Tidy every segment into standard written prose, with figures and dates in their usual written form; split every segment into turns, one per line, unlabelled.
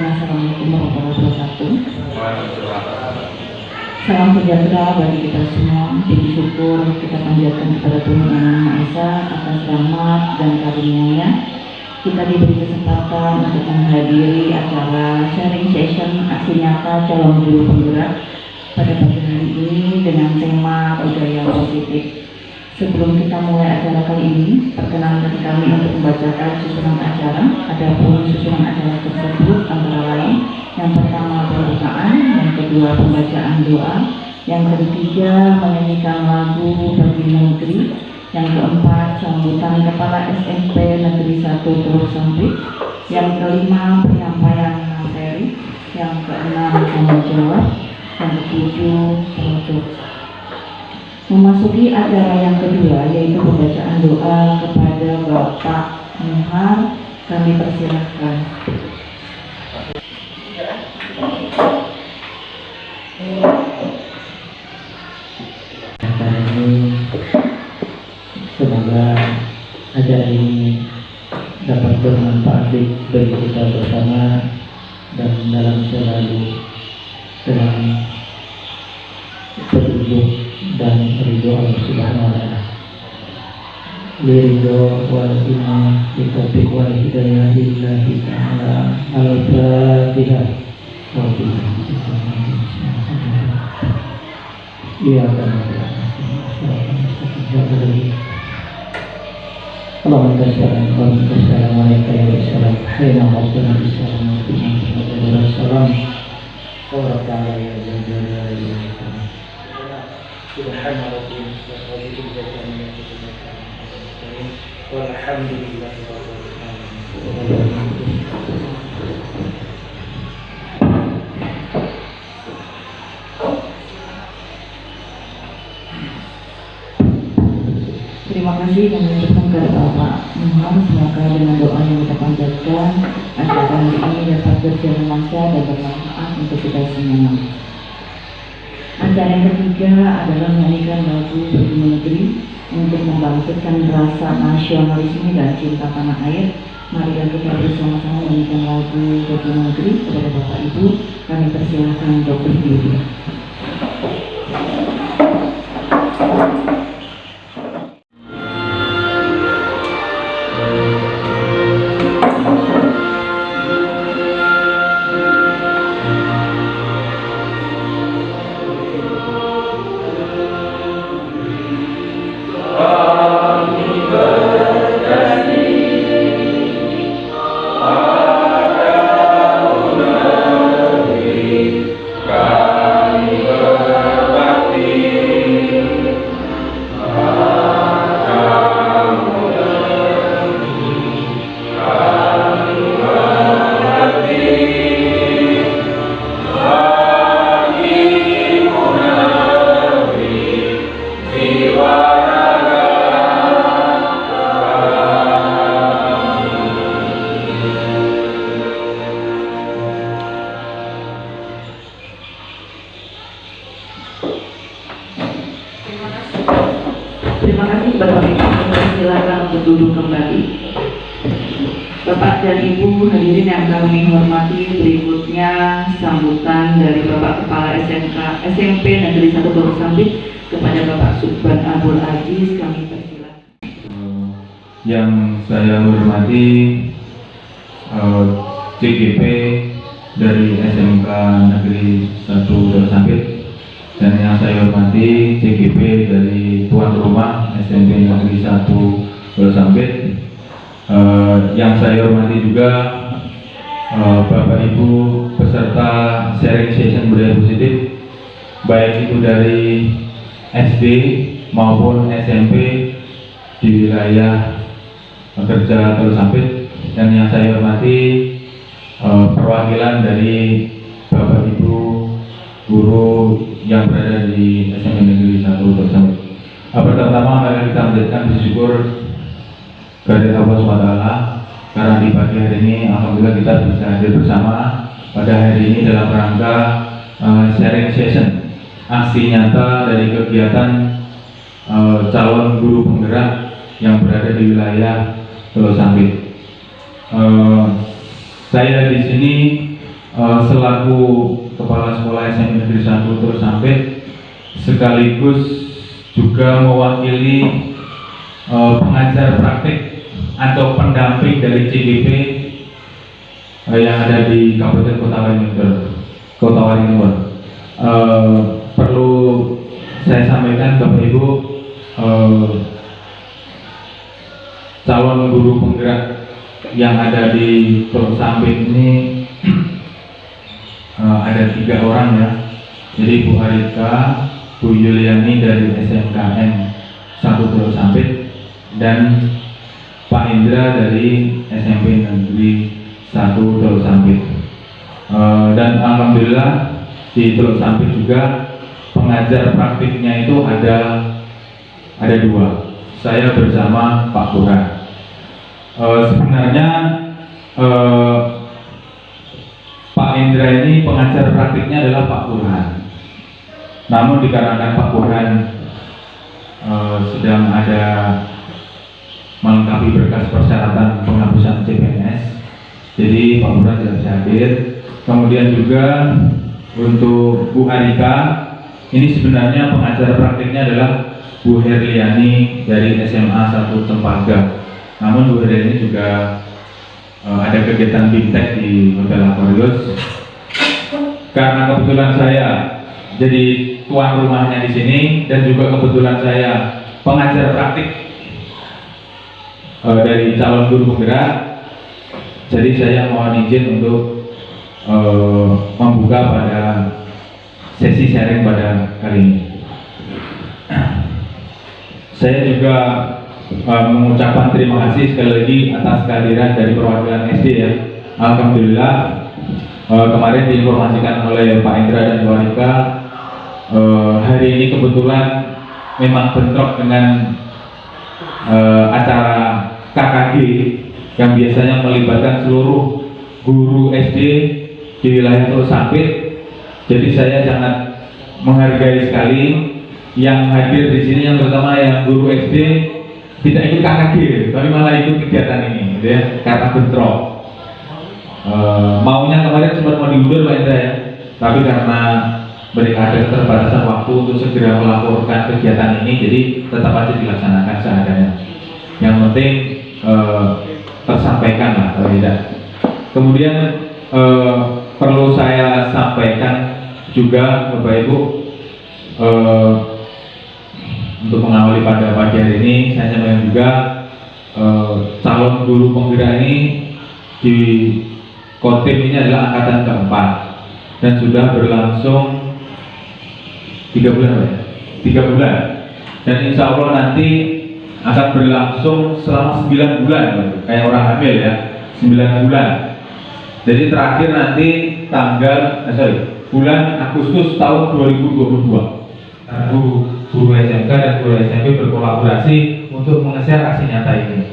Bismillahirrahmanirrahim. Assalamualaikum warahmatullahi wabarakatuh. Salam sejahtera bagi kita semua. Puji syukur kita panjatkan kepada Tuhan Yang Maha Esa atas rahmat dan karunia-Nya. Kita diberi kesempatan untuk menghadiri acara sharing session aksi nyata calon guru penggerak pada pagi hari ini dengan tema budaya positif. Sebelum kita mulai acara kali ini, perkenankan kami untuk membacakan susunan acara. Adapun susunan acara tersebut antara lain: yang pertama pembukaan, yang kedua pembacaan doa, yang ketiga menyanyikan lagu bagi negeri, yang keempat sambutan Kepala SMP Negeri 1 Teluk Sampit, yang kelima penyampaian materi, yang keenam tanya jawab, yang ketujuh penutup. Memasuki acara yang kedua, yaitu pembacaan doa kepada Bapak Muhar, kami persilahkan.
Semoga acara ini dapat bermanfaat bagi kita bersama dan dalam selalu dalam petunjuk dan ridho Allah Subhanahu wa Ta'ala. Ridho wal iman bitaufiq wal hidayah lillahi ta'ala. Al-Fatihah. Iya kan. Allahumma tassalam wa tassalam alayka ya Rasulullah. Hayna rabbana bisalam wa bisalam. Wa ta'ala ya jalal ya ikram. Subhana rabbika rabbil izzati amma yasifun. Walhamdulillahi rabbil alamin.
Terima kasih dan mengucapkan kepada Bapak Muhar, semoga dengan doa yang kita panjatkan acara ini dapat berjalan lancar dan bermanfaat untuk kita semua. Acara yang ketiga adalah menyanyikan lagu bagi negeri untuk membangkitkan rasa nasionalisme dan cinta tanah air. Marilah kita bersama-sama menyanyikan lagu bagi negeri. Kepada Bapak Ibu, kami persilahkan untuk berdiri. Terima kasih Bapak Ibu, silakan untuk duduk kembali. Bapak dan Ibu hadirin yang kami hormati, berikutnya sambutan dari Bapak Kepala SMP Negeri 1 Teluk Sampit kepada Bapak Subhan Abdul Aziz, kami persilakan.
Yang saya hormati CGP dari SMK Negeri 1 Teluk Sampit, dan yang saya hormati CGP dari tuan rumah SMP Negeri 1 Teluk Sampit. Yang saya hormati juga Bapak Ibu peserta sharing session budaya positif, baik itu dari SD maupun SMP di wilayah kerja Teluk Sampit. Dan yang saya hormati perwakilan dari Bapak Ibu guru yang berada di SMP Negeri 1 Teluk Sampit. Pertama-tama mari kita menjadikan bersyukur kepada Allah SWT karena di pagi hari ini alhamdulillah kita bisa hadir bersama pada hari ini dalam rangka sharing session aksi nyata dari kegiatan calon guru penggerak yang berada di wilayah Teluk Sampit. Saya di sini selaku Kepala Sekolah SMP Negeri 1 Teluk Sampit sekaligus juga mewakili pengajar praktik atau pendamping dari CGP yang ada di Kabupaten Kota Waringin. Perlu saya sampaikan Bapak Ibu, calon guru penggerak yang ada di Teluk Sampit ini ada 3 orang ya. Jadi Bu Arika, Bu Yuliani dari SMKN 1 Teluk Sampit dan Pak Indra dari SMP Negeri 1 Teluk Sampit. Dan alhamdulillah di Teluk Sampit juga pengajar praktiknya itu ada 2. Saya bersama Pak Burhan. Sebenarnya Pak Indra ini pengajar praktiknya adalah Pak Burhan. Namun dikarenakan Pak Burhan sedang ada melengkapi berkas persyaratan penghapusan CPNS, jadi Pak Burhan tidak bisa hadir. Kemudian juga untuk Bu Arika, ini sebenarnya pengajar praktiknya adalah Bu Herliani dari SMA 1 Cempaka. Namun Bu Herliani juga ada kegiatan bimtek di Hotel Aquarius. Karena kebetulan saya jadi tuan rumahnya di sini dan juga kebetulan saya pengajar praktik dari calon guru penggerak, jadi saya mohon izin untuk membuka pada sesi sharing pada kali ini. Saya juga mengucapkan terima kasih sekali lagi atas kehadiran dari perwakilan SD ya. Alhamdulillah kemarin diinformasikan oleh Pak Indra dan Bu Arika, hari ini kebetulan memang bentrok dengan acara KKG yang biasanya melibatkan seluruh guru SD di wilayah Teluk Sampit. Jadi saya sangat menghargai sekali yang hadir di sini, yang pertama yang guru SD tidak ikut KKG, tapi malah ikut kegiatan ini, gitu ya, karena bentrok. Maunya kemarin sempat mau diundur Pak Indra ya, tapi karena mereka ada keterbatasan waktu untuk segera melaporkan kegiatan ini, jadi tetap aja dilaksanakan seadanya. Yang penting tersampaikan lah kalau tidak. Kemudian perlu saya sampaikan juga Bapak Ibu, untuk mengawali pada pagi hari ini, saya sampaikan juga calon guru penggerak ini di Kotim ini adalah angkatan keempat dan sudah berlangsung 3 bulan ya? 3 bulan, dan insya Allah nanti akan berlangsung selama 9 bulan, kayak orang hamil ya, 9 bulan. Jadi terakhir nanti bulan Agustus tahun 2022. Guru SMK dan guru SMP berkolaborasi untuk mengeser aksi nyata ini.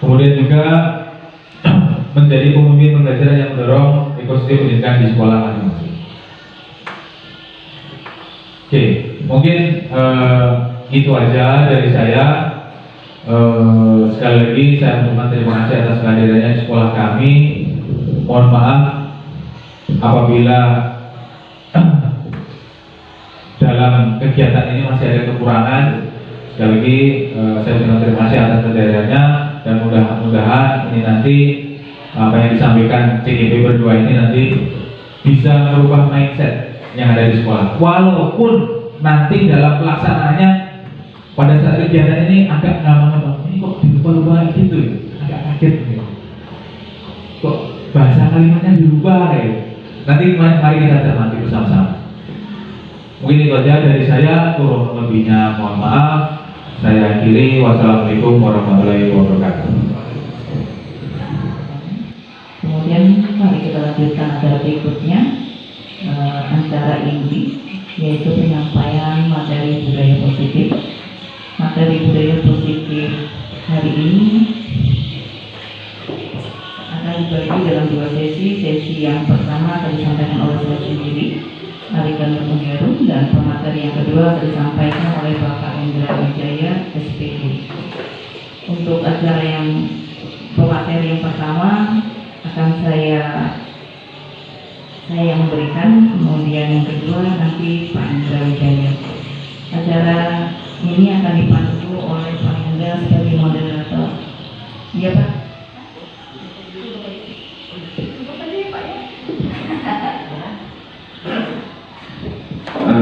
Kemudian juga menjadi pemimpin pembelajaran yang mendorong ekosistem pendidikan di sekolah masing-masing. Oke, mungkin itu aja dari saya. Sekali lagi saya mengucapkan terima kasih atas kehadirannya di sekolah kami. Mohon maaf apabila dalam kegiatan ini masih ada kekurangan. Sekali lagi saya mengucapkan terima kasih atas kehadirannya, dan mudah-mudahan ini nanti apa yang disampaikan CGP berdua ini nanti bisa merubah mindset yang ada di sekolah. Walaupun nanti dalam pelaksanaannya pada saat kegiatan ini agak ngambang-ngambang, ini kok dirubah-rubah gitu ya, agak kaget gitu. Kok bahasa kalimatnya dirubah ya. Nanti mari kita cermati bersama-sama. Mungkin itu aja dari saya, kurang lebihnya mohon maaf. Saya akhiri, wassalamualaikum warahmatullahi wabarakatuh.
Kemudian mari kita lanjutkan acara berikutnya, acara inti, yaitu penyampaian materi budaya positif. Materi budaya positif hari ini akan dibagi dalam 2 sesi. Sesi yang pertama akan disampaikan oleh saya sendiri, Arika Nurmenggeru, dan pemateri yang kedua akan disampaikan oleh Bapak Indra Wijaya, SPG. Untuk acara yang pemateri yang pertama akan saya saya yang memberikan, kemudian yang kedua nanti Pak Indra Wijaya. Acara ini akan dipandu oleh Pak Indra sebagai moderator. Iya Pak.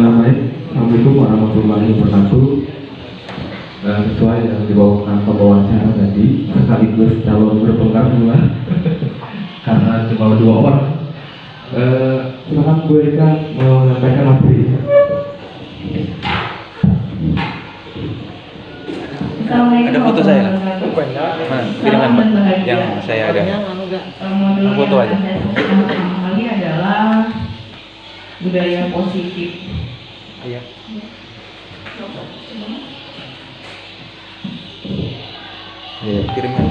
Baik, Assalamualaikum warahmatullahi wabarakatuh. Sesuai yang dibawakan pembawa acara tadi, sekaligus calon berpegang dua, karena cuma 2 orang. Silakan Bu Erika menyampaikan materi.
Ada foto saya lah. Kirimkan Pak, yang saya ada. Foto aja.
Kali adalah budaya positif.
Iya. Kirimkan.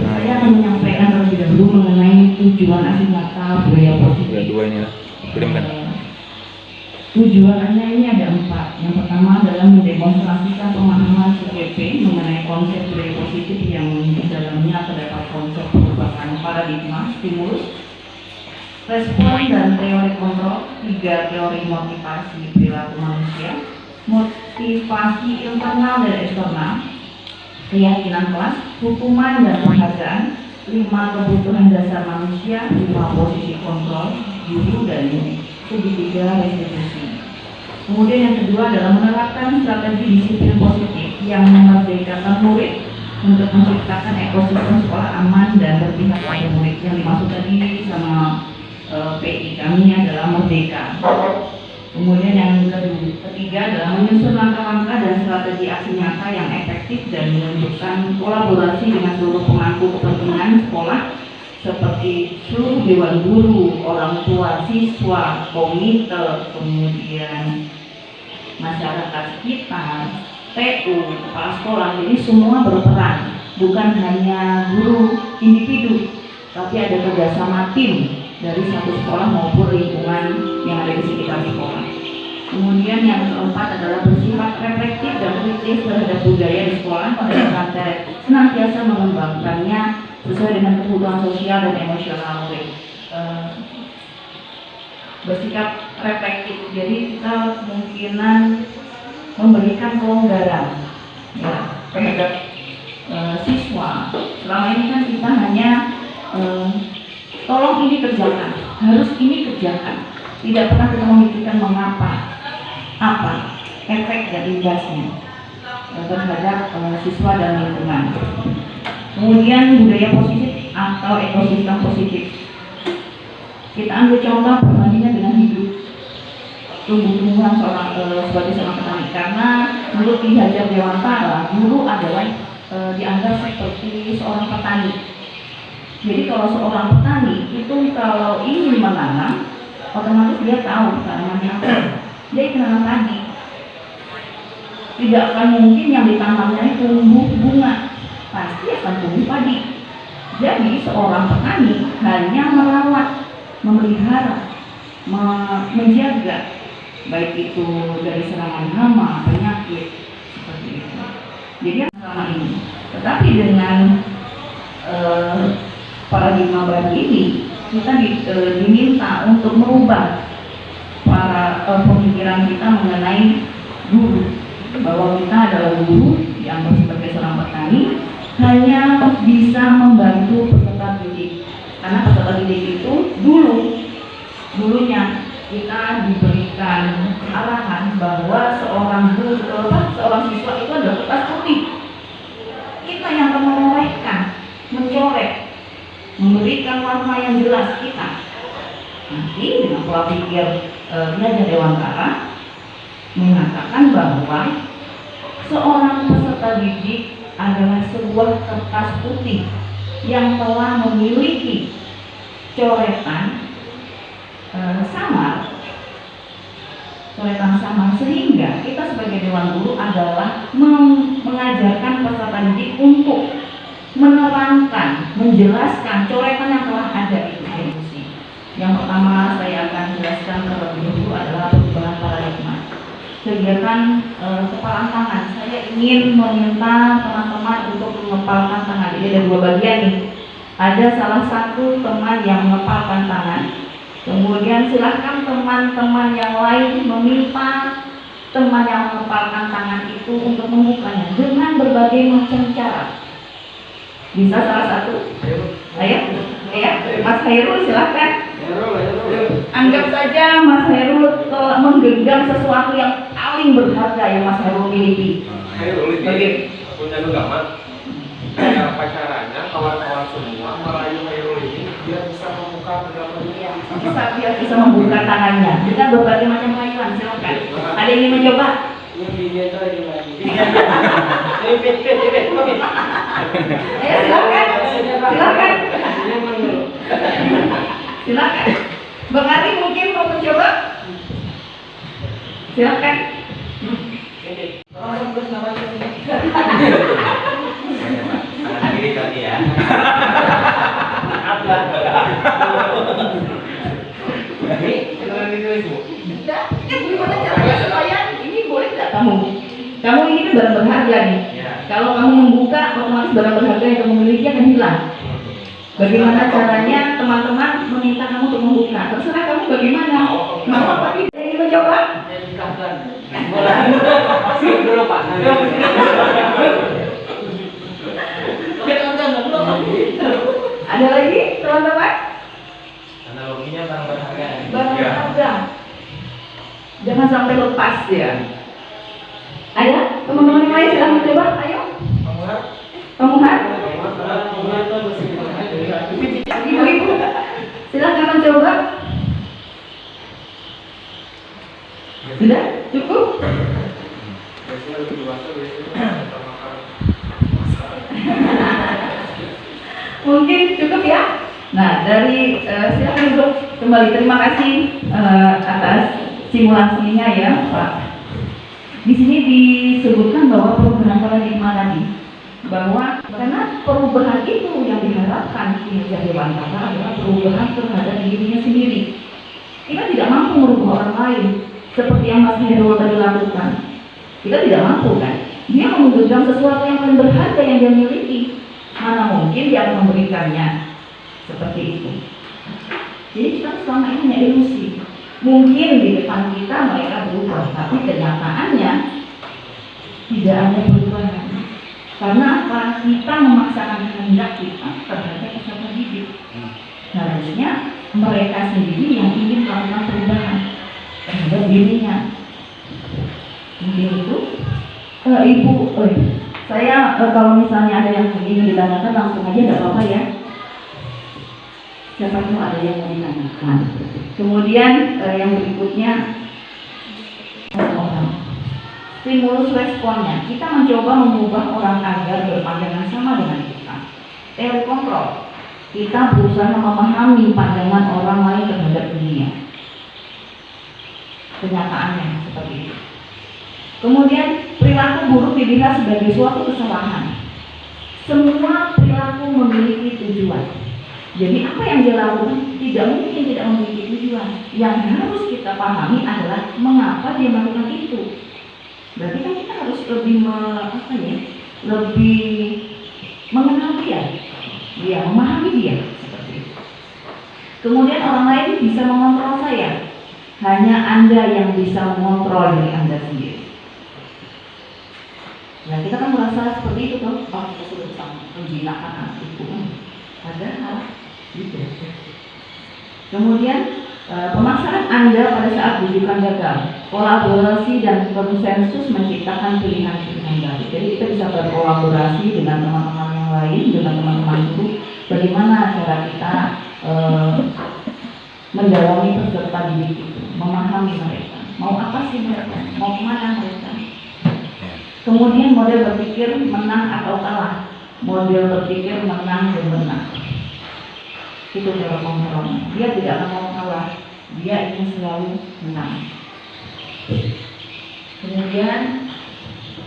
Saya akan menyampaikan terlebih dahulu mengenai tujuan Asimata budaya positif.
Ya, 2 ini lah. Kirimkan.
Tujuannya ini ada 4. Yang pertama adalah mendemonstrasikan pemahaman CGP mengenai konsep budaya positif yang di dalamnya terdapat konsep perubahan paradigma, stimulus, respon dan teori kontrol, 3 teori motivasi perilaku manusia, motivasi internal dan eksternal, keyakinan kelas, hukuman dan penghargaan, 5 kebutuhan dasar manusia, 5 posisi kontrol, guru dan segitiga restitusi. Kemudian yang kedua adalah menerapkan strategi disiplin positif yang memerdekakan murid untuk menciptakan ekosistem sekolah aman dan berpihak pada murid. Yang dimaksud tadi sama PI kami adalah merdeka. Kemudian yang ketiga adalah menyusun langkah-langkah dan strategi aksi nyata yang efektif dan menunjukkan kolaborasi dengan seluruh pemangku kepentingan sekolah seperti seluruh dewan guru, orang tua, siswa, komite, kemudian masyarakat sekitar, TU, kepala sekolah. Jadi semua berperan, bukan hanya guru individu, tapi ada kerjasama tim dari satu sekolah maupun lingkungan yang ada di sekitar sekolah. Kemudian yang keempat adalah bersifat reflektif dan kritis terhadap budaya di sekolah pada saat senantiasa mengembangkannya sesuai dengan kebutuhan sosial dan emosional murid. Bersikap reflektif, jadi kita kemungkinan memberikan kelonggaran ya, terhadap siswa. Selama ini kan kita hanya tolong ini kerjakan, harus ini kerjakan. Tidak pernah kita memikirkan mengapa, apa efek dan imbasnya terhadap siswa dan lingkungan. Kemudian budaya positif atau ekosistem positif. Kita ambil contoh perbandingan dengan hidup tumbuh-tumbuhan sebagai seorang petani. Karena menurut Ki Hajar Dewantara, guru adalah dianggap seperti seorang petani. Jadi kalau seorang petani itu kalau ingin menanam, otomatis dia tahu tanamannya apa. Dia menanam padi. Tidak akan mungkin yang ditanamnya tumbuh bunga, pasti akan tumbuh padi. Jadi seorang petani hanya merawat, memelihara, menjaga, baik itu dari serangan hama, penyakit, seperti itu. Jadi selama ini, tetapi dengan paradigma baru ini, kita diminta untuk merubah pemikiran kita mengenai guru, bahwa kita adalah guru yang sebagai seorang petani hanya bisa membantu peserta didik. Karena peserta didik itu dulunya kita diberikan arahan bahwa seorang siswa itu adalah kertas putih. Kita yang akan melelehkan, mencoret, memberikan warna yang jelas kita. Nanti dengan pola pikir Ki Hajar Dewantara mengatakan bahwa seorang peserta didik adalah sebuah kertas putih yang telah memiliki coretan samar, sehingga kita sebagai dewan guru adalah mengajarkan peserta didik untuk menerangkan, menjelaskan coretan yang telah ada di institusi. Yang pertama saya akan jelaskan terlebih dahulu adalah perubahan paradigma. Kegiatan kepalan tangan, saya ingin meminta teman-teman untuk mengepalkan tangan. Jadi ada 2 bagian nih. Ada salah satu teman yang mengepalkan tangan, Kemudian silahkan teman-teman yang lain meminta teman yang mengepalkan tangan itu untuk membukanya dengan berbagai macam cara. Bisa salah satu? Ayo, Mas Hairul silahkan. Anggap saja Mas Hairul telah menggenggam sesuatu yang paling berharga yang Mas Hairul miliki.
Punya gaman. Kayak apa caranya kawan-kawan semua merayu Hairul ini biar bisa membuka genggamannya?
Biar bisa membuka tangannya dengan berbagai macam rayuan. Silakan. Ada yang ingin mencoba? Ayo silakan. Silakan. Bang Ali mungkin mau mencoba? Silakan.
Ini tadi ya.
Gimana caranya supaya ini boleh nggak kamu? Kamu ini kan barang berharga nih. Kalau kamu membuka, otomatis barang berharga yang kamu miliki akan hilang. Bagaimana caranya teman-teman meminta kamu untuk membuka? Terserah kamu bagaimana. Mau apa nih? Ingin mencoba?
Dulu Pak.
Ada lagi teman-teman?
Analoginya barang berharga.
Barang berharga. Jangan sampai lepas ya. Ayo, teman-teman yang lain silahkan mencoba. Ayo. Pemuhat. Ibu-ibu, silahkan mencoba. Sudah? Cukup? Mungkin cukup ya. Nah, dari silakan duduk kembali. Terima kasih atas simulasinya ya, Pak. Di sini disebutkan bahwa perubahan paradigma tadi, bahwa karena perubahan itu yang diharapkan kinerja dewantara adalah perubahan terhadap dirinya sendiri. Kita tidak mampu merubah orang lain seperti yang Mas Hairul tadi lakukan. Kita tidak mampu kan? Dia menggenggam sesuatu yang paling berharga yang dia miliki. Mana mungkin dia akan memberikannya seperti itu. Jadi kita selama ini hanya ilusi. Mungkin di depan kita mereka berubah, tapi kenyataannya tidak ada perubahan. Karena apa? Kita memaksakan kehendak kita terhadap peserta didik. Harusnya mereka sendiri yang ingin melakukan perubahan terhadap dirinya. Mungkin itu, Ibu. Saya kalau misalnya ada yang ingin ditanyakan langsung aja, nggak apa-apa ya. Siapa tahu ada yang mau ditanyakan. Kemudian yang berikutnya stimulus responnya. Kita mencoba mengubah orang agar berpandangan sama dengan kita. Teori kontrol. Kita berusaha memahami pandangan orang lain terhadap dunia. Kenyataannya seperti itu. Kemudian perilaku buruk dilihat sebagai suatu kesalahan. Semua perilaku memiliki tujuan. Jadi apa yang dia lakukan tidak mungkin tidak memiliki tujuan. Yang harus kita pahami adalah mengapa dia melakukan itu. Berarti kan kita harus lebih lebih mengenal dia, memahami dia seperti itu. Kemudian orang lain bisa mengontrol saya. Hanya Anda yang bisa mengontrol diri Anda sendiri. Nah, kita kan merasa seperti itu kan, kita sudah bisa menjinakkan anak itu kan. Padahal gitu. Kemudian pemaksaan Anda pada saat rujukan gagal, kolaborasi dan konsensus menciptakan pilihan-pilihan baru. Jadi kita bisa berkolaborasi dengan teman-teman yang lain, dengan teman-teman itu, bagaimana cara kita mendalami peserta didik itu, memahami mereka, mau apa sih mereka, mau kemana mereka. Kemudian model berpikir menang atau kalah, model berpikir menang dan menang. Itu cara kontrolnya. Dia tidak akan mau kalah, dia ingin selalu menang. Kemudian,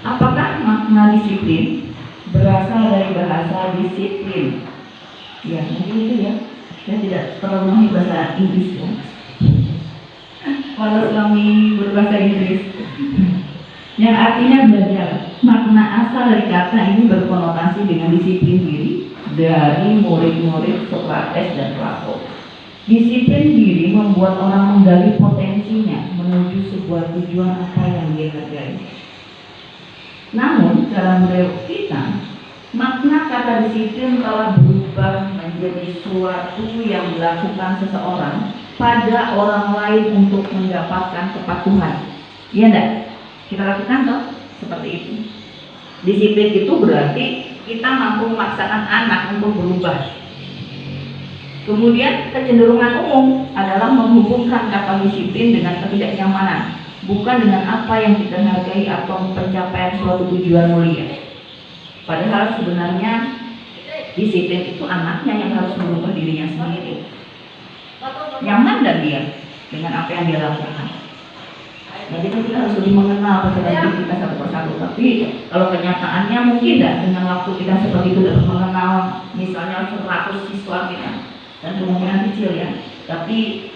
apakah makna disiplin berasal dari bahasa disiplin? Ya, mungkin itu ya. Saya tidak terlalu mengerti bahasa Inggris ya. Walau kami berbahasa Inggris, yang artinya belajar. Makna asal dari kata ini berkonotasi dengan disiplin diri dari murid-murid Sokrates dan Plato. Disiplin diri membuat orang menggali potensinya menuju sebuah tujuan apa yang dia hargai. Namun dalam budaya kita, makna kata disiplin telah berubah menjadi suatu yang dilakukan seseorang pada orang lain untuk mendapatkan kepatuhan. Iya enggak? Kita lakukan toh seperti itu. Disiplin itu berarti kita mampu memaksakan anak untuk berubah. Kemudian kecenderungan umum adalah menghubungkan kata disiplin dengan ketidaknyamanan, bukan dengan apa yang kita hargai atau pencapaian suatu tujuan mulia. Padahal sebenarnya disiplin itu anaknya yang harus merubah dirinya sendiri. Nyaman dan dia dengan apa yang dia lakukan. Jadi kita harus lebih mengenal peserta kita satu persatu. Tapi kalau kenyataannya mungkin tidak dengan waktu kita seperti itu dapat mengenal misalnya 100 siswa kita. Dan kemungkinan kecil ya, tapi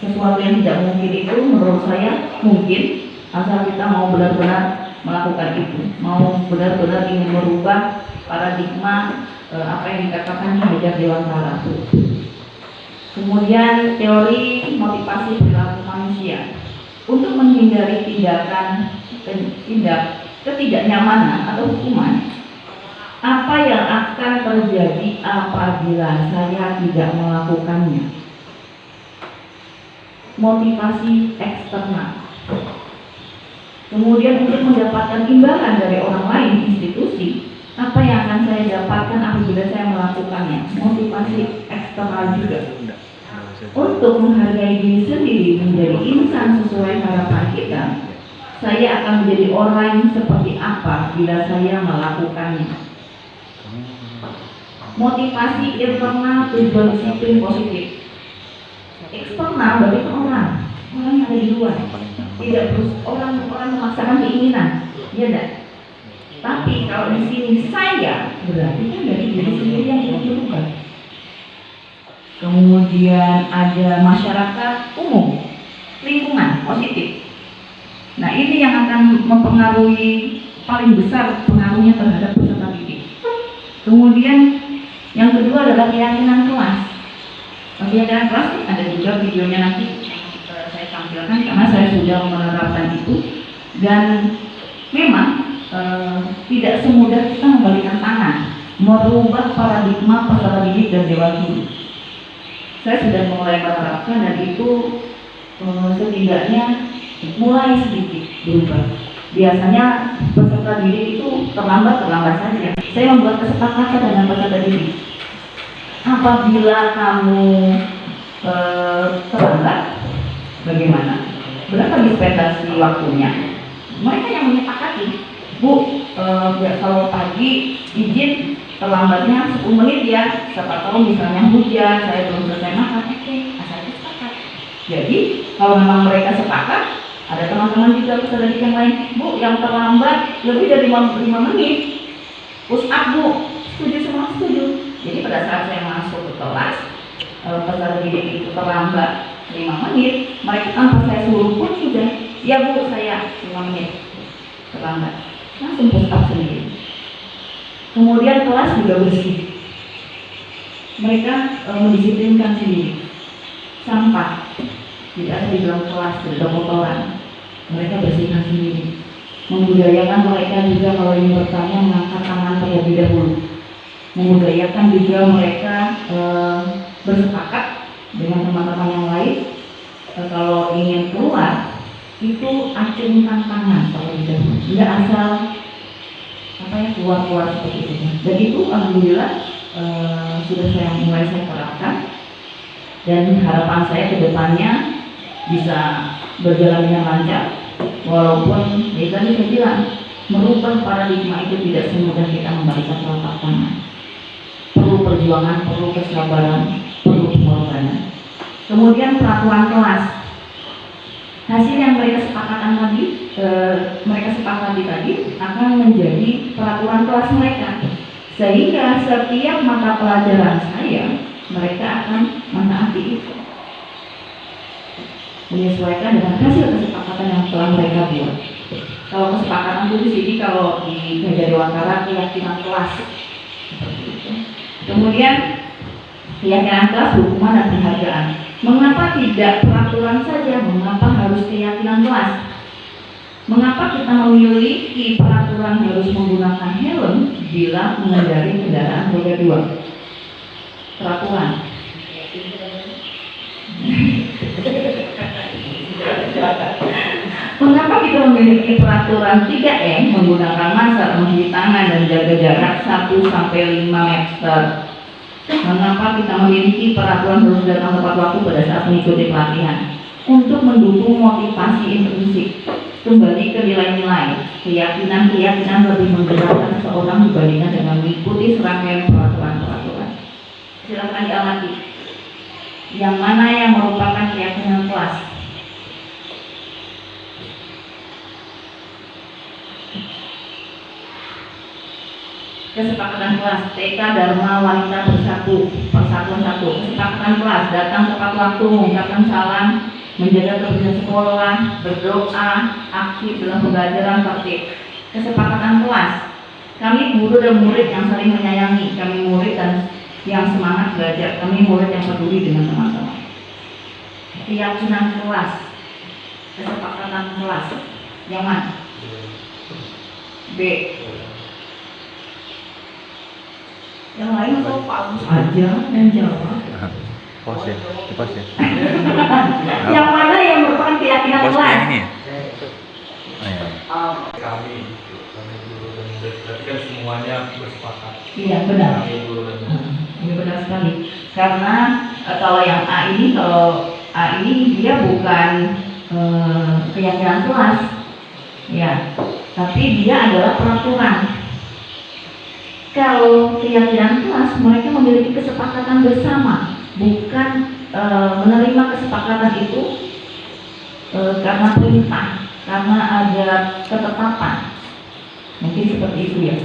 sesuatu yang tidak mungkin itu menurut saya mungkin asal kita mau benar-benar melakukan itu, mau benar-benar ingin merubah paradigma apa yang dikatakan Hajar Dewantara. Kemudian teori motivasi perilaku manusia untuk menghindari ketidaknyamanan atau hukuman. Apa yang akan terjadi apabila saya tidak melakukannya? Motivasi eksternal. Kemudian untuk mendapatkan imbalan dari orang lain, institusi, apa yang akan saya dapatkan apabila saya melakukannya? Motivasi eksternal juga. Untuk menghargai diri sendiri menjadi insan sesuai harapan kita, saya akan menjadi orang seperti apa bila saya melakukannya? Motivasi internal tujuan disiplin positif. Eksternal berarti orang yang ada di luar. Tidak terus orang memaksakan keinginan, ya enggak? Tapi kalau di sini saya berarti kan dari diri sendiri yang berubah. Kemudian ada masyarakat umum, lingkungan positif. Nah ini yang akan mempengaruhi paling besar pengaruhnya terhadap peserta didik. Kemudian yang kedua adalah keyakinan kelas. Keyakinan kelas ada juga videonya nanti saya tampilkan karena saya sudah menerapkan itu dan memang tidak semudah kita membalikan tangan merubah paradigma peserta didik dan dewan guru. Saya sudah mulai menerapkan dan itu setidaknya mulai sedikit berubah. Biasanya peserta didik itu terlambat saja. Saya membuat kesepakatan dengan peserta didik. Apabila kamu terlambat, bagaimana? Berapa dispensasi waktunya? Mereka yang menyepakati. Bu, kalau pagi izin terlambatnya 10 menit ya. Siapa tahu misalnya hujan, saya belum selesai makan. Oke, asal sepakat. Jadi kalau memang mereka sepakat, ada teman-teman juga peserta didik yang lain, Bu, yang terlambat lebih dari 5 menit, push up Bu, setuju semua setuju. Jadi pada saat saya masuk ke kelas, peserta didik itu terlambat 5 menit, mereka tanpa saya suruh pun sudah, ya Bu, saya 5 menit terlambat, langsung push up sendiri. Kemudian kelas juga bersih, mereka mendisiplinkan sendiri, sampah tidak ada di dalam kelas, tidak ada kotoran, mereka bersihkan sendiri. Membudayakan mereka juga kalau ingin bertanya mengangkat tangan terlebih dahulu. Membudayakan juga mereka bersepakat dengan teman-teman yang lain kalau ingin keluar itu acungkan tangan terlebih dahulu, tidak asal keluar seperti itu. Dan itu alhamdulillah sudah mulai saya terapkan dan harapan saya ke depannya bisa berjalan dengan lancar. Walaupun tadi saya bilang merubah paradigma itu tidak semudah kita membalikan telapak tangan. Perlu perjuangan, perlu kesabaran, perlu pengorbanan. Kemudian peraturan kelas. Hasil yang mereka sepakati tadi akan menjadi peraturan kelas mereka. Sehingga setiap mata pelajaran saya mereka akan menaati itu. Menyesuaikan dengan hasil kesepakatan yang telah mereka buat. Kalau kesepakatan itu di sini, kalau di Hajar Dewantara keyakinan kelas. Kemudian Keyakinan kelas, hukuman dan penghargaan. Mengapa tidak peraturan saja? Mengapa harus keyakinan kelas? Mengapa kita memiliki peraturan harus menggunakan helm bila mengendarai kendaraan roda 2? Peraturan. Mengapa kita memiliki peraturan 3M menggunakan masker, mencuci tangan dan jaga jarak 1-5 meter? Mengapa kita memiliki peraturan harus datang tepat waktu pada saat mengikuti pelatihan? Untuk mendukung motivasi intrinsik, kembali ke nilai-nilai, keyakinan-keyakinan lebih menggerakkan seseorang dibandingkan dengan mengikuti serangkaian peraturan-peraturan. Silakan diamati. Yang mana yang merupakan keyakinan kelas? Kesepakatan kelas, TK Dharma Wanita Bersatu, Persatuan Satu. Kesepakatan kelas, datang tepat waktu, mengucapkan salam, menjaga kebersihan sekolah, berdoa, aktif dalam pembelajaran, tertib. Kesepakatan kelas, kami guru dan murid yang saling menyayangi, kami murid dan yang semangat belajar, kami murid yang peduli dengan teman-teman. Keyakinan kelas, kesepakatan kelas, yang mana? B. Yang lain atau Pak Agus aja yang jawab.
Pos ya, pos ya.
Yang mana yang merupakan keyakinan
Posnya
kelas?
ini ya? Oh, iya.
Kami guru dan murid, berarti kan semuanya bersepakat.
Iya benar.
Kami guru dan murid.
Ini benar sekali. Karena kalau yang A ini dia bukan keyakinan kelas, ya, tapi dia adalah peraturan. Kalau keyakinan kelas, mereka memiliki kesepakatan bersama, bukan menerima kesepakatan itu karena perintah, karena ada ketetapan. Mungkin seperti itu ya.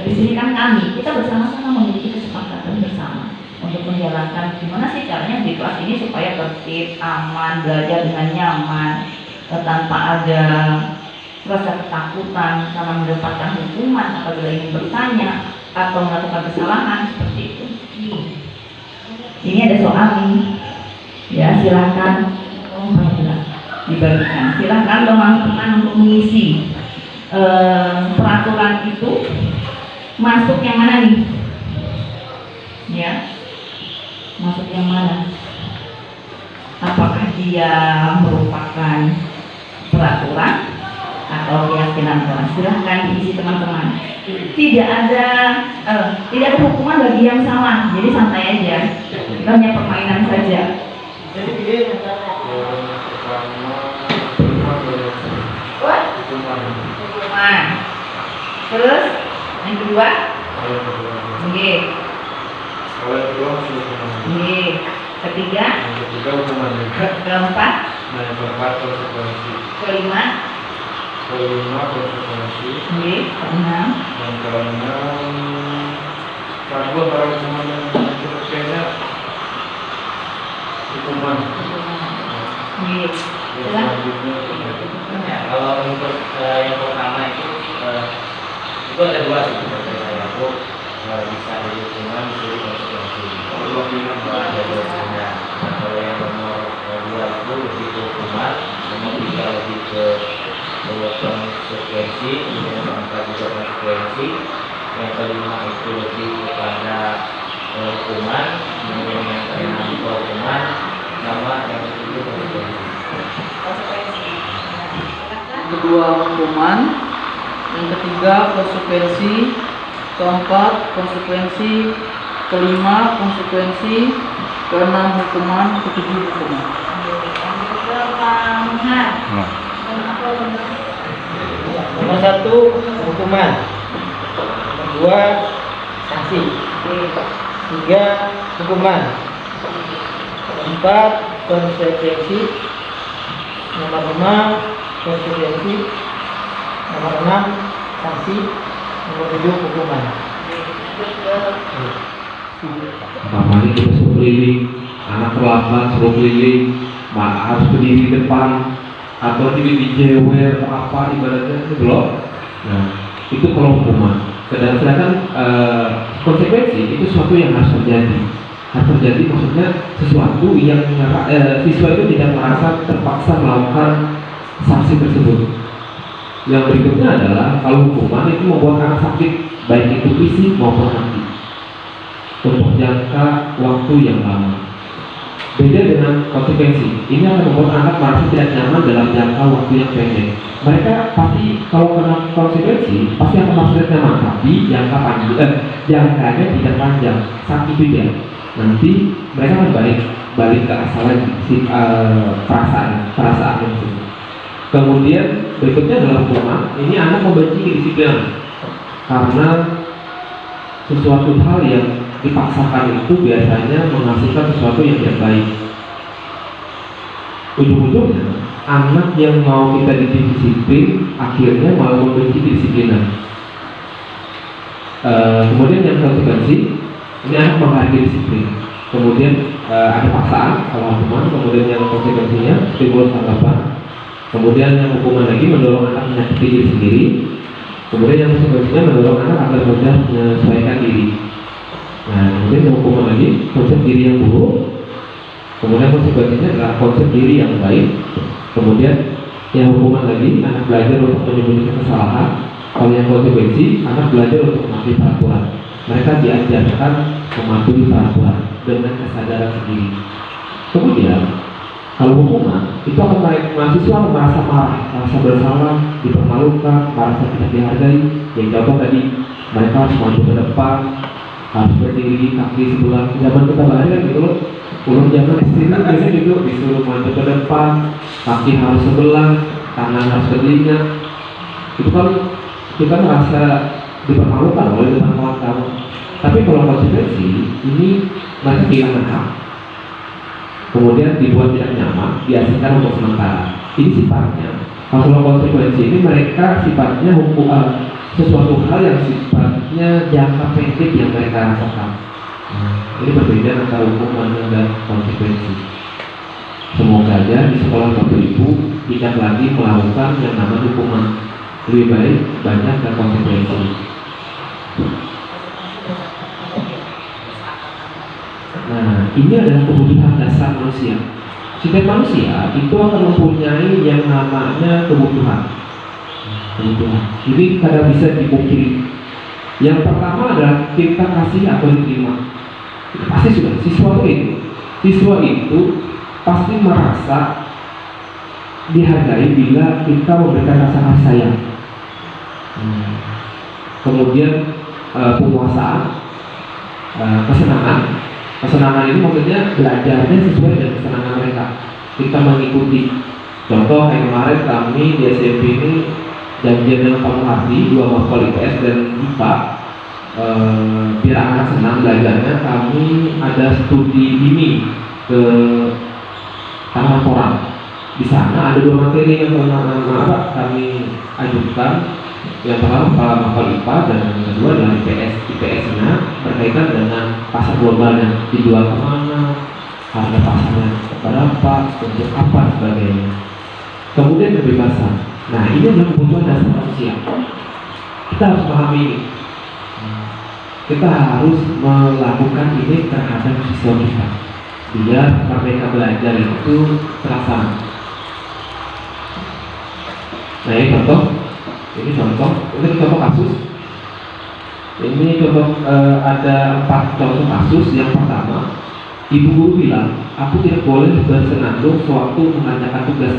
Dari sini kan kita bersama-sama memiliki kesepakatan bersama untuk menjalankan gimana sih caranya di kelas ini supaya tertib, aman, belajar dengan nyaman, tanpa ada rasa ketakutan karena mendapatkan hukuman apabila ingin bertanya atau melakukan kesalahan seperti itu. Ini ada soal nih, ya silakan dibagikan. Silakan teman-teman untuk mengisi peraturan itu masuk yang mana nih? Ya, masuk yang mana? Apakah dia merupakan peraturan atau keyakinan kelas? Silahkan diisi teman-teman. Tidak ada hukuman bagi yang salah, jadi santai aja. Kita hanya permainan saja.
Jadi pilih yang
Hukuman. Terus yang kedua, oke. Ketiga, keempat, kelima,
konsekuensi.
keenam,
Yang keenam, kalau barang hukuman yang konsekuensinya hukuman. Yang selanjutnya
Ya, kalau untuk yang pertama itu ada dua sih menurut saya. Itu bisa jadi hukuman, bisa jadi konsekuensi. Ada dua hukuman. Kalau yang nomor dua itu lebih ke hukuman, nomor tiga lebih ke konsekuensi, yang keempat juga konsekuensi, yang kelima itu lebih kepada hukuman, kemudian yang keenam hukuman, sama yang ketujuh konsekuensi.
Kedua hukuman, yang ketiga konsekuensi, keempat konsekuensi, kelima konsekuensi, keenam hukuman, ketujuh hukuman.
Nomor satu hukuman, kedua sanksi, tiga hukuman, empat konsekuensi, nomor lima konsekuensi, nomor enam sanksi, nomor tujuh hukuman.
Umpamanya kita suruh keliling, anak terlambat suruh keliling, harus berdiri di depan atau dijewer atau apa ibaratnya itu loh. Nah, itu kalau hukuman. Sedangkan konsekuensi itu sesuatu yang harus terjadi.
harus terjadi, maksudnya sesuatu yang siswa itu tidak merasa terpaksa melakukan sanksi tersebut. Yang berikutnya adalah kalau hukuman itu membuat anak sakit, baik itu fisik maupun hati, untuk jangka waktu yang lama. Beda dengan konsekuensi, ini akan membuat anak merasa tidak nyaman dalam jangka waktu yang pendek. Mereka pasti kalau kena konsekuensi pasti akan merasa tidak nyaman, tapi jangkanya tidak panjang. Saat itu dia nanti mereka akan balik ke asal lagi perasaan itu. Kemudian berikutnya adalah hukuman. Ini anak membenci kedisiplinan karena sesuatu hal yang dipaksakan itu biasanya menghasilkan sesuatu yang tidak baik. Ujung-ujungnya anak yang mau kita disiplin akhirnya malah membenci kedisiplinan. Kemudian yang konsekuensi, ini anak menghargai disiplin. Kemudian ada paksaan kalau hukuman. Kemudian yang konsekuensinya stimulus tanggapan. Kemudian yang hukuman lagi mendorong anak menyakiti diri sendiri. Kemudian yang konsekuensinya mendorong anak agar mudah menyesuaikan diri. Nah, kemudian yang hukuman lagi konsep diri yang buruk. Kemudian konsekuensinya adalah konsep diri yang baik. Kemudian yang hukuman lagi anak belajar untuk menyembunyikan kesalahan. Kalau yang konsekuensi anak belajar untuk mematuhi peraturan. Mereka diajarkan mematuhi peraturan dengan kesadaran sendiri. Kemudian kalau hukuman itu akan mahasiswa merasa marah, merasa bersalah, dipermalukan, merasa tidak dihargai. Yang contoh tadi, mereka harus maju ke depan, harus berdiri kaki sebelah. Zaman kita belajar kan gitu loh. Ulun zaman SD biasanya gitu, disuruh maju ke depan, kaki harus sebelah, tangan harus berdiri. Itu kan kita merasa dipermalukan oleh depan kawan-kawan. Tapi kalau konsekuensi ini mereka kehilangan hak. Kemudian dibuat tidak nyaman, diasingkan untuk sementara. Ini sifatnya. Kalau konsekuensi ini mereka sifatnya sesuatu hal yang sifatnya jangka pendek yang mereka rasakan. Ini berbeda antara hukuman dan konsekuensi. Semoga aja di sekolah Bapak Ibu tidak lagi melakukan yang namanya hukuman. Lebih baik banyak dan konsekuensi. Nah, ini adalah kebutuhan dasar manusia. Setiap manusia itu akan mempunyai yang namanya kebutuhan. Ini tidak bisa dipungkiri. Yang pertama adalah kita kasih atau diterima. Pasti sudah. Siswa itu pasti merasa dihargai bila kita memberikan rasa kasih sayang. Kemudian penguasaan, kesenangan ini maksudnya belajarnya sesuai dengan kesenangan mereka. Kita mengikuti. Contoh kayak kemarin kami di SMP ini janjian dengan Pak Muhardi, 2 matkul IPS dan IPA. Biar anak senang belajarnya, kami ada studi ini ke Tanah Porang. Di sana ada 2 materi yang kami ajukan. Yang pertama matkul IPA dan yang kedua adalah IPS. IPS-nya berkaitan dengan pasar globalnya, dijual kemana, harga pasarnya berapa, untuk apa sebagainya. Kemudian kebebasan. Nah, ini adalah kebutuhan dasar manusia. Kita harus pahami ini. Kita harus melakukan ini terhadap siswa kita, biar mereka belajar itu terasa. Nah, ini contoh kasus. Ini contoh ada 4 contoh kasus. Yang pertama, ibu guru bilang, aku tidak boleh bersenandung sewaktu mengerjakan tugas.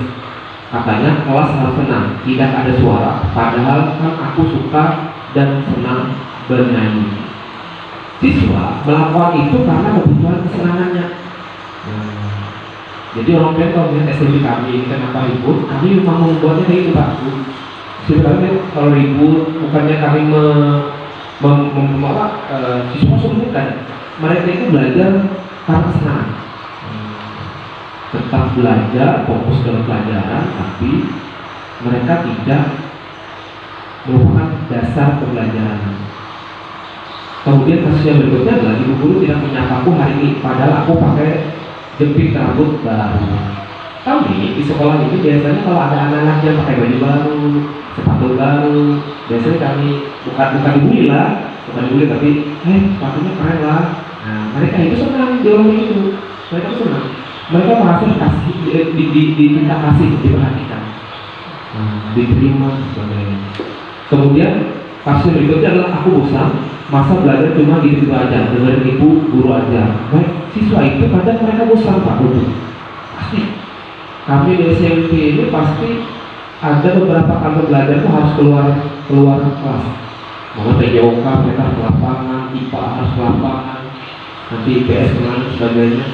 Katanya kelas harus tenang, tidak ada suara. Padahal kan aku suka dan senang bernyanyi. Siswa melakukan itu karena kebutuhan kesenangannya. Jadi orang tua kalau melihat SMP kami kenapa ribut, kami memang membuatnya kayak itu Pak. Sebenarnya kalau ribut bukannya kami siswa bukan. Mereka itu belajar karena kesenangan. Tetap belajar, fokus dalam pelajaran, tapi mereka tidak merupakan dasar pembelajaran. Kemudian kasus yang berikutnya adalah ibu guru tidak menyapaku hari ini, padahal aku pakai jepit rambut baru. Kami di sekolah ini biasanya kalau ada anak-anak yang pakai baju baru, sepatu baru, biasanya kami bukan dibully tapi sepatunya keren lah. Nah, mereka itu senang dorong itu, mereka senang, mereka merasa kasih, diminta kasih, diperhatikan, diterima sebagainya. Kemudian kasus berikutnya adalah aku bosan, masa belajar cuma gitu aja, dengerin ibu guru aja. Baik, siswa itu kadang mereka bosan Pak Guru. Pasti kami di SMP ini pasti ada beberapa kali belajar itu harus keluar kelas. Mau PJOK mereka ke lapangan, IPA harus ke lapangan, nanti IPS dan sebagainya.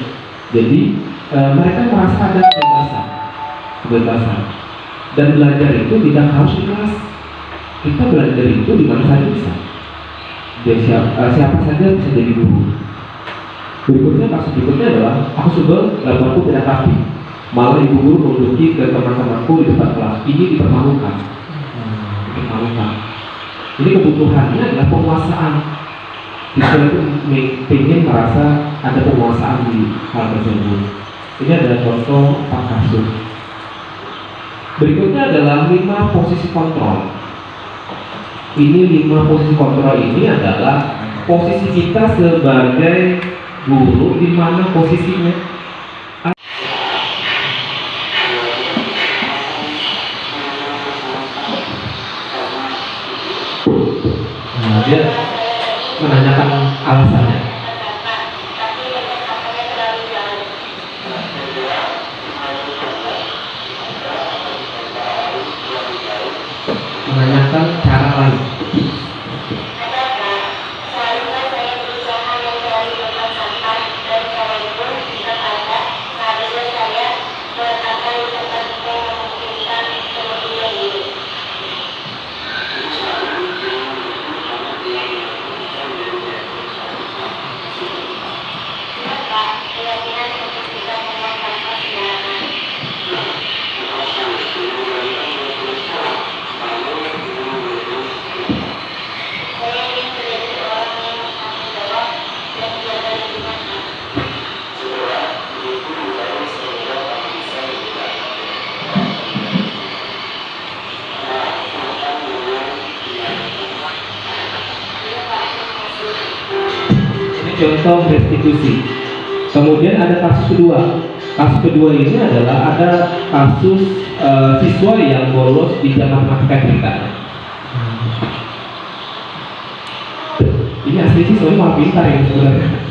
Jadi mereka merasa ada kebebasan. Dan belajar itu tidak harus di kelas. Kita belajar itu di mana saja bisa. Dan siapa saja bisa jadi guru. Kasus berikutnya adalah aku sebel gambarku tidak rapi. Malah ibu guru menduduki ke teman-temanku di depan kelas. Ini dipermalukan. Ini kebutuhannya adalah penguasaan. Siswa itu ingin merasa ada penguasaan di hal tersebut. Ini adalah contoh 4 kasus. Berikutnya adalah 5 posisi kontrol. Ini 5 posisi kontrol ini adalah posisi kita sebagai guru, di mana posisinya. Dia menanyakan alasannya. Menanyakan cara lain. Contoh restitusi. Kemudian ada kasus kedua. Kasus kedua ini adalah ada kasus siswa yang bolos di jam matematika kita. Ini asli siswa malah pintar ya sebenarnya.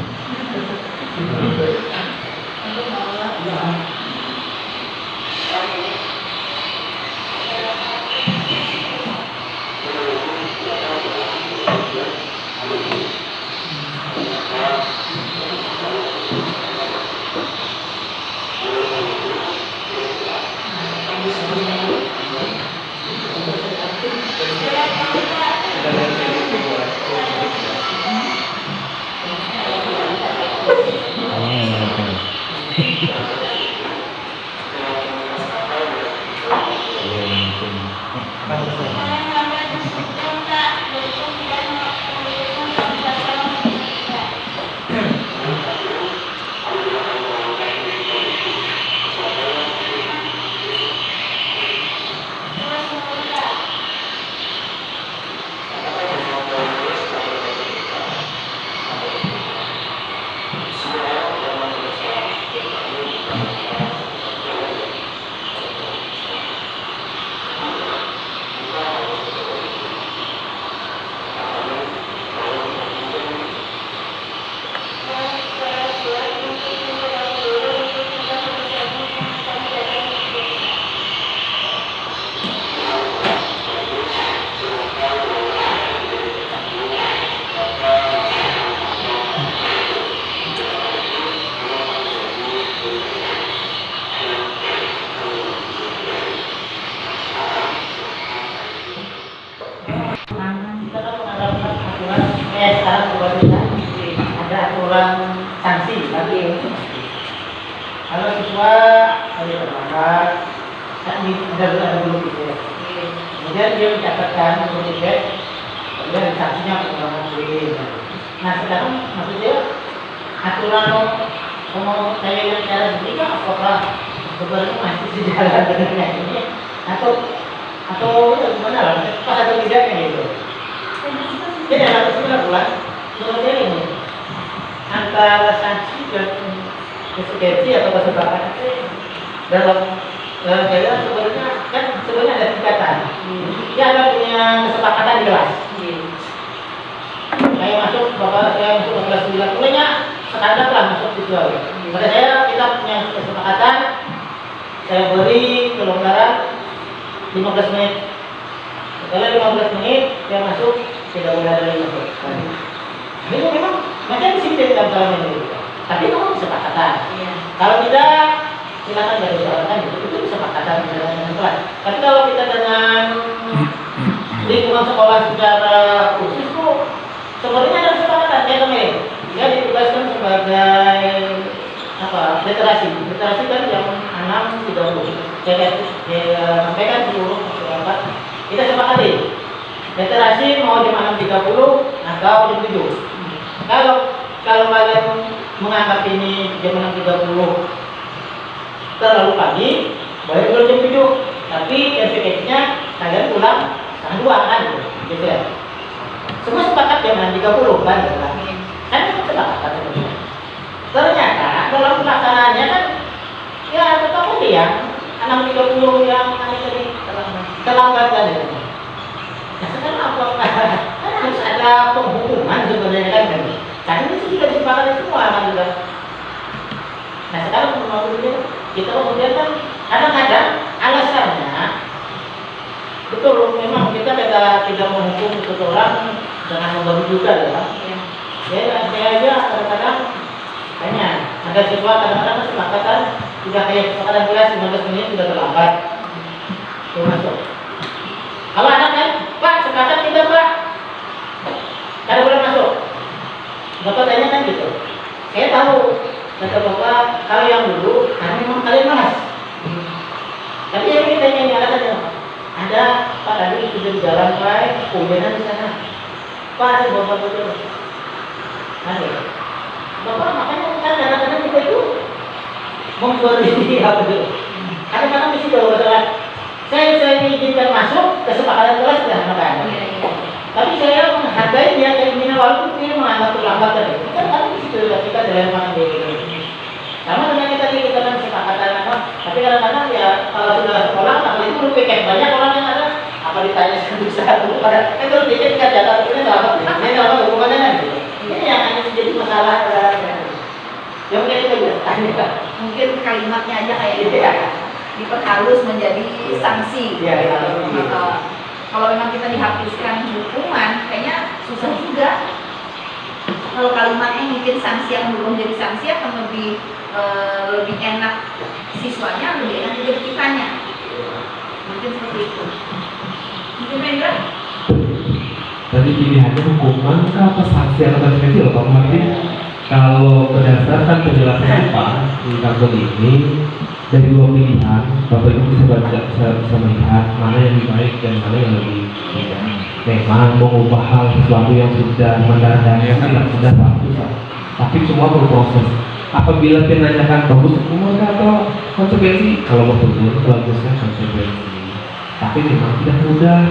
Ada aturan sanksi bagi kalau siswa terlambat kan ada dulu gitu ya. Kemudian dia mencatatkan untuk tiket, kemudian sanksinya pengurangan poin. Nah sekarang maksudnya aturan mau saya yang cara begini apakah sebenarnya masih sejalan dengan ini atau ya gimana lah? Pas atau tidaknya gitu. Jadi harus kita bulan kemudian ini antara sanksi dan konsekuensi atau kesepakatan dalam saya sebenarnya kan sebenarnya ada tingkatan. Dia ada punya kesepakatan jelas. Saya masuk kelas 9 mulainya standar lah masuk visual. Pada saya kita punya kesepakatan, saya beri kelonggaran 15 menit. Setelah 15 menit saya masuk, tidak boleh ada lagi masuk. Ini memang macam disiplin dalam ini. Tapi itu kesepakatan. Kalau tidak, silakan dari kesepakatan itu kesepakatan dengan kelas. Tapi kalau kita dengan lingkungan sekolah secara khusus itu sebenarnya ada kesepakatan ya teman. Dia ditugaskan sebagai literasi. Literasi kan jam 6.30. Saya sampaikan seluruh masyarakat. Kita sepakati. Literasi mau jam 6.30 atau jam 7. Kalau kalian menganggap ini jam 6.30 terlalu pagi, boleh dulu jam 7. Tapi efeknya kalian pulang setengah 2 kan gitu ya. Semua sepakat jam 6.30 kan gitu kan. Kan itu kesepakatan itu. Ternyata dalam pelaksanaannya kan ya tetap aja ya 6.30 yang tadi terlambat kan gitu. Nah sekarang apa? Kan harus ada penghukuman sebenarnya kan. Karena itu sudah disepakati semua kan sudah. Nah sekarang kita kemudian kan kadang-kadang alasannya betul memang kita tidak menghukum seseorang dengan membabi juga ya. Saya aja kadang-kadang tanya ada siswa kadang-kadang kesepakatan sudah kayak kesepakatan kelas 15 menit sudah terlambat. Masuk. Kalau anak kan, Pak sepakat tidak Pak? Kada boleh masuk. Bapak tanya kan gitu. Saya tahu kata Bapak kalau yang dulu karena memang kalian malas. Tapi yang kita tanya ini alasannya ada Pak tadi sudah di jalan Pak, kemudian di sana. Pak ada Bapak betul. Ada. Bapak makanya kan kadang-kadang kita itu memberi apa itu. Kadang-kadang mesti kalau masalah saya diizinkan masuk kesepakatan kelas tidak makan. Tapi saya menghargai dia keinginan walaupun dia menganggap terlambat tadi. Kan kami di situ kita dalam makan diri. Sama dengan kita kan kesepakatan apa. Tapi kadang-kadang ya kalau sudah sekolah apalagi itu piket banyak orang yang ada apa ditanya satu-satu pada itu piket kan data itu apa? Ini apa hubungannya kan? Ini yang hanya menjadi masalah. Yang mungkin kita bisa tanya.
Mungkin kalimatnya aja kayak gitu ya. Diperhalus menjadi sanksi. Kalau memang kita dihapuskan hukuman, kayaknya susah juga. Kalau kalimatnya mungkin sanksi yang belum jadi sanksi akan lebih enak siswanya, lebih enak juga kitanya. Mungkin seperti itu. Mungkin Rendra?
Tadi pilihannya hukuman apa sanksi atau konsekuensi loh Pak Muhammad. Kalau berdasarkan penjelasan Pak di kantor ini dari dua pilihan, Bapak Ibu bisa melihat mana yang lebih baik dan mana yang lebih tidak. Memang mengubah hal sesuatu yang sudah mendadak tidak mudah Pak, susah. Tapi semua berproses. Apabila menanyakan bagus hukuman atau konsekuensi, kalau mau turun bagusnya konsekuensi. Tapi memang tidak mudah.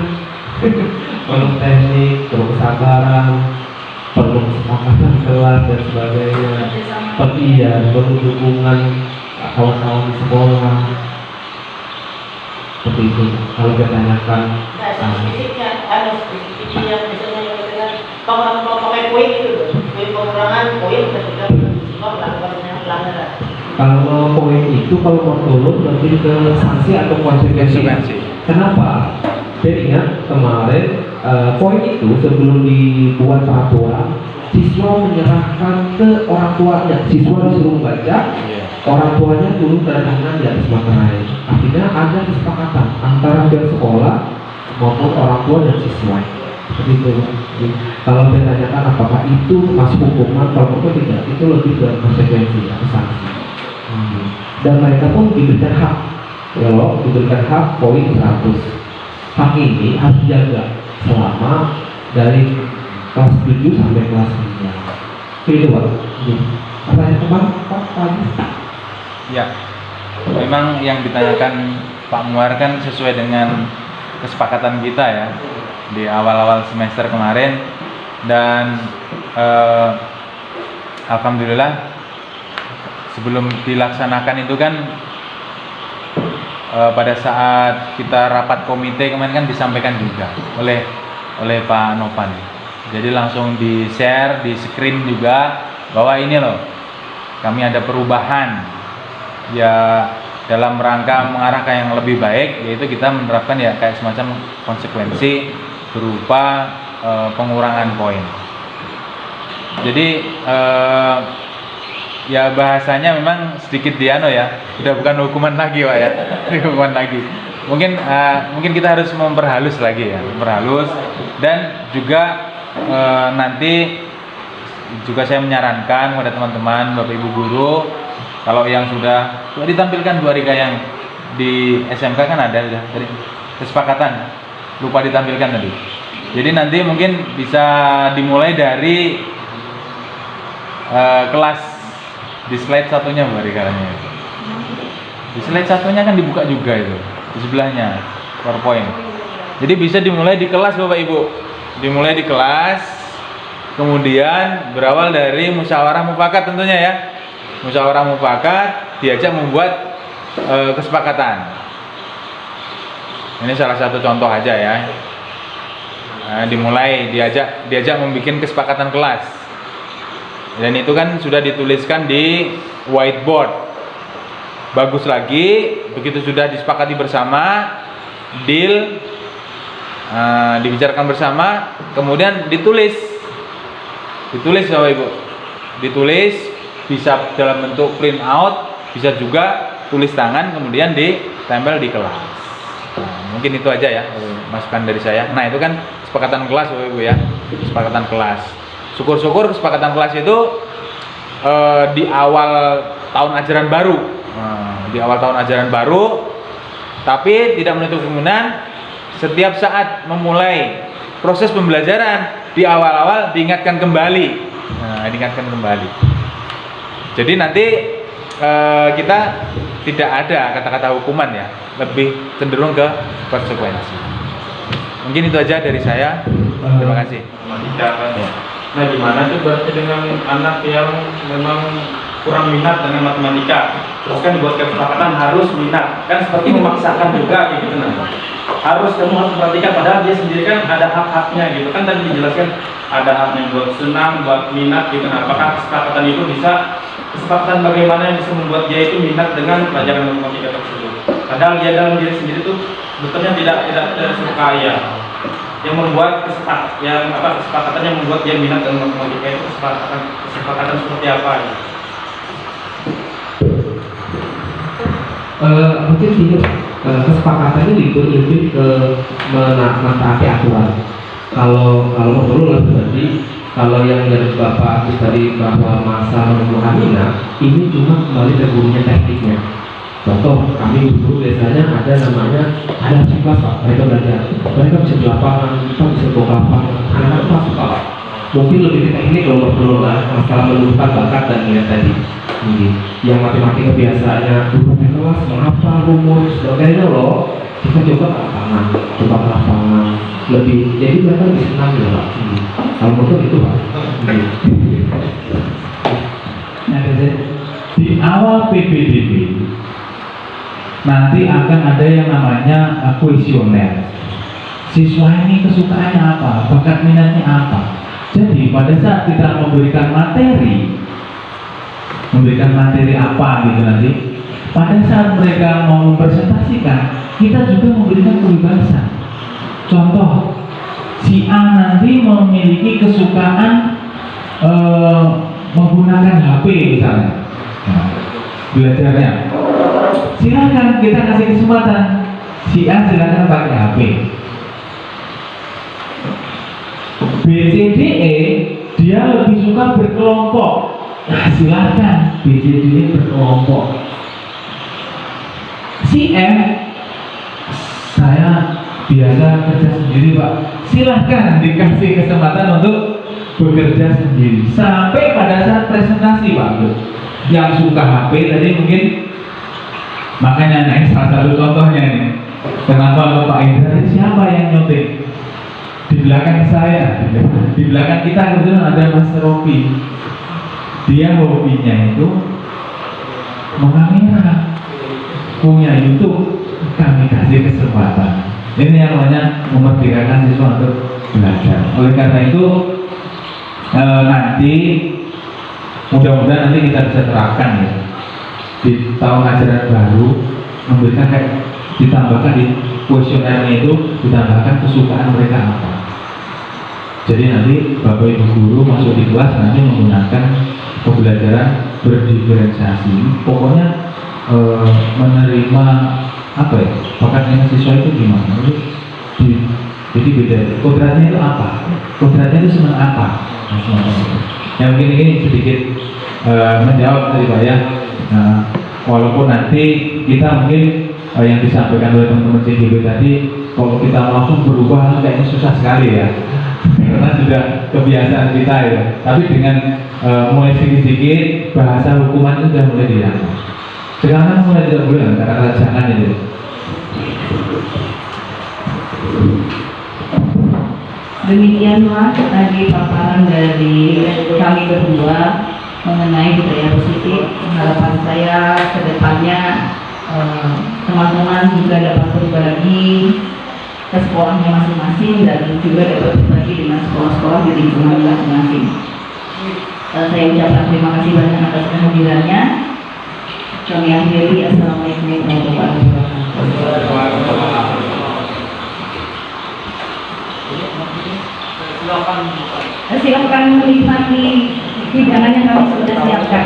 Perlu teknik, perlu kesabaran, perlu kesepakatan kelas dan sebagainya. Perlu dukungan kawan-kawan di sekolah. Seperti itu. Kalau kita tanyakan
fisiknya harus yang misalnya pakai poin itu, poin pengurangan poin ketika melakukan pelanggaran.
Kalau poin itu kalau mau turun berarti ke sanksi atau konsekuensi. Kenapa? Saya ingat kemarin poin itu sebelum dibuat peraturan, siswa menyerahkan ke orang tuanya. Siswa disuruh membaca, orang tuanya turun tanda tangan di atas materai. Artinya ada kesepakatan antara pihak sekolah maupun orang tua dan siswa. Seperti itu. Jadi, kalau saya tanyakan apakah itu masuk hukuman, kalau tidak, itu lebih ke konsekuensi atau sanksi. Dan mereka pun diberikan hak. Kalau diberikan hak poin 100. Hak ini harus dijaga selama dari kelas 7 sampai kelas 9. Itu Pak. Pertanyaan kemarin Pak tadi.
Ya, memang yang ditanyakan Pak Muar kan sesuai dengan kesepakatan kita ya di awal-awal semester kemarin, dan alhamdulillah sebelum dilaksanakan itu kan pada saat kita rapat komite kemarin kan disampaikan juga oleh Pak Novan. Jadi langsung di-share, di-screen juga bahwa ini loh, kami ada perubahan ya dalam rangka mengarah ke yang lebih baik, yaitu kita menerapkan ya kayak semacam konsekuensi berupa pengurangan poin. Jadi ya bahasanya memang sedikit diano ya, udah bukan hukuman lagi Pak ya, hukuman lagi. Mungkin kita harus memperhalus lagi ya, memperhalus. Dan juga nanti juga saya menyarankan kepada teman-teman Bapak Ibu guru, kalau yang sudah ditampilkan 2 rika yang di SMK kan ada sudah tadi kesepakatan, lupa ditampilkan tadi. Jadi nanti mungkin bisa dimulai dari kelas di slide satunya Bu Rikalanya. Di slide satunya kan dibuka juga itu di sebelahnya PowerPoint. Jadi bisa dimulai di kelas Bapak Ibu. Dimulai di kelas, kemudian berawal dari musyawarah mufakat tentunya ya. Musyawarah mufakat diajak membuat kesepakatan. Ini salah satu contoh aja ya. Nah, dimulai diajak membuat kesepakatan kelas. Dan itu kan sudah dituliskan di whiteboard. Bagus lagi, begitu sudah disepakati bersama, deal, dibicarakan bersama, kemudian ditulis Bapak Ibu. Ditulis, bisa dalam bentuk print out, bisa juga tulis tangan, kemudian ditempel di kelas. Nah, mungkin itu aja ya, masukan dari saya. Nah itu kan kesepakatan kelas Bapak Ibu ya, kesepakatan kelas. Syukur-syukur kesepakatan kelas itu di awal tahun ajaran baru, tapi tidak menutup kemungkinan setiap saat memulai proses pembelajaran di awal-awal diingatkan kembali, Jadi nanti kita tidak ada kata-kata hukuman ya, lebih cenderung ke konsekuensi. Mungkin itu aja dari saya. Terima kasih.
Nah gimana tuh berarti dengan anak yang memang kurang minat dengan matematika, terus kan dibuat kesepakatan harus minat, kan seperti memaksakan juga gitu nah. Harus kamu harus perhatikan, padahal dia sendiri kan ada hak-haknya gitu kan, tadi dijelaskan ada haknya buat senang, buat minat gitu. Nah apakah kesepakatan itu bisa, kesepakatan bagaimana yang bisa membuat dia itu minat dengan pelajaran matematika tersebut, padahal dia dalam diri sendiri tuh sebetulnya tidak suka ya. Yang membuat kesepakatan yang membuat dia minat dengan matematika itu kesepakatan seperti apa ya?
Mungkin ini kesepakatannya lebih ke menaati aturan. Kalau perlu lah berarti kalau yang dari Bapak Agus tadi bahwa masa menumbuh minat ini cuma kembali ke gurunya tekniknya. Contoh, kami guru biasanya ada kelas Pak, mereka bisa di lapangan, kita bisa bawa lapangan, anak-anak masuk Pak. Mungkin lebih ke teknik kalau perlu lah, masalah menumbuhkan bakat dan minat tadi. Yang matematika biasanya duduk di kelas, menghafal rumus, sebagainya loh, kita coba ke lapangan, lebih, jadi mereka lebih senang ya Pak. Kalau menurut itu Pak.
Nah, di awal PPDB nanti akan ada yang namanya kuesioner. Siswa ini kesukaannya apa, bakat minatnya apa. Jadi pada saat kita memberikan materi apa gitu nanti, pada saat mereka mau mempresentasikan, kita juga memberikan kebebasan. Contoh, si A nanti memiliki kesukaan menggunakan HP misalnya, belajarnya. Silakan kita kasih kesempatan, si A silakan pakai HP. B, C, D, E dia lebih suka berkelompok. Nah silakan B, C, D, E berkelompok. Si F, saya biasa kerja sendiri Pak. Silakan dikasih kesempatan untuk bekerja sendiri sampai pada saat presentasi Pak. Yang suka HP tadi mungkin, makanya naik salah satu contohnya ini. Kenapa Pak Indra, siapa yang nyontek? Di belakang saya, di belakang kita kebetulan ada Mas Rofi. dia hobinya itu mengamera, punya YouTube, kami kasih kesempatan. Ini yang namanya memerdekakan siswa untuk belajar. Oleh karena itu nanti mudah-mudahan nanti kita bisa terapkan ya di tahun ajaran baru, memberikan kayak ditambahkan di kuesionernya itu ditambahkan kesukaan mereka apa. Jadi nanti Bapak Ibu guru masuk di kelas nanti menggunakan pembelajaran berdiferensiasi. Pokoknya menerima apa ya, bakatnya siswa itu gimana. Jadi beda. Kodratnya itu apa? Kodratnya itu senang apa? Nah, yang mungkin ini sedikit menjawab dari Pak ya. Walaupun nanti kita mungkin yang disampaikan oleh teman-teman CGB tadi, kalau kita langsung berubah kayaknya susah sekali ya. Karena sudah kebiasaan kita ya. Tapi dengan mulai sedikit-sedikit bahasa hukuman itu sudah mulai dihilangkan. Sekarang kan mulai tidak boleh karena jangan itu.
Demikianlah tadi paparan dari kami berdua mengenai budaya positif. Harapan saya ke depannya teman-teman juga dapat berbagi ke sekolahnya masing-masing dan juga dapat berbagi dengan sekolah-sekolah di lingkungan masing-masing. Saya ucapkan terima kasih banyak atas kehadirannya. Kami akhiri. Assalamualaikum warahmatullahi wabarakatuh. Silakan menikmati hidangan yang kami sudah siapkan.